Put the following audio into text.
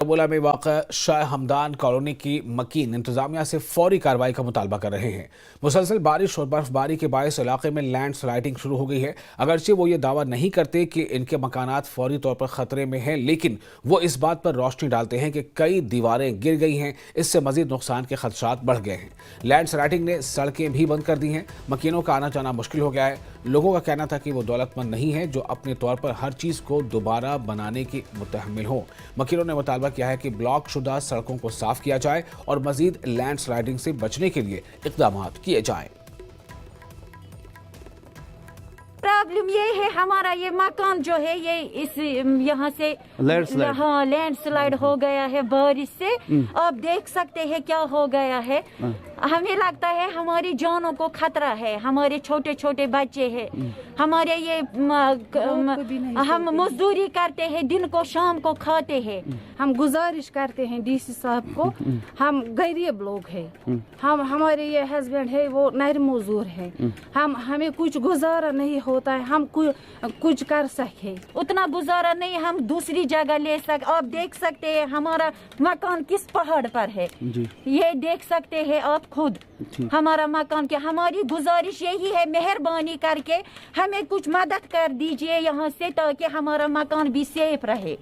बोला में वाक़ा शाह हमदान कॉलोनी की मकीन इंतजामिया से फौरी कार्रवाई का मुतालबा कर रहे हैं। मुसलसल बारिश और बर्फबारी के बायस इलाके में लैंड स्लाइडिंग शुरू हो गई है। अगरचे वो ये दावा नहीं करते कि इनके मकानात फौरी तौर पर खतरे में हैं, लेकिन वो इस बात पर रोशनी डालते हैं कि कई दीवारें गिर गई हैं। इससे मजीद नुकसान के खदशात बढ़ गए हैं। लैंड स्लाइडिंग ने सड़कें भी बंद कर दी हैं। मकीनों का आना जाना मुश्किल हो गया है। लोगों का कहना था कि वो दौलतमंद नहीं है जो अपने तौर पर हर चीज़ को दोबारा बनाने की मुतहम्मिल हो। मकीनों ने मुतालबा किया है कि ब्लॉक शुदा सड़कों को साफ किया जाए और मजीद लैंड स्लाइडिंग से बचने के लिए इक़दाम किए जाएं। प्रॉब्लम ये है, हमारा ये मकान जो है ये इस यहाँ से लैंड स्लाइड हो गया है बारिश से। आप देख सकते हैं क्या हो गया है। हमें लगता है हमारी जानों को खतरा है। हमारे छोटे छोटे बच्चे हैं, हमारे ये हम मजदूरी करते हैं, दिन को शाम को खाते हैं। हम गुजारिश करते हैं डीसी साहब को, हम गरीब लोग हैं, हम हमारे ये हस्बैंड है वो नर मजदूर है, हमें कुछ गुजारा नहीं होता है, हम कुछ कर सके उतना गुजारा नहीं, हम दूसरी जगह ले सक। आप देख सकते हैं हमारा मकान किस पहाड़ पर है, ये देख सकते हैं आप खुद हमारा मकान के। हमारी गुजारिश यही है, मेहरबानी करके हमें कुछ मदद कर दीजिए यहाँ से ताकि हमारा मकान भी सेफ रहे।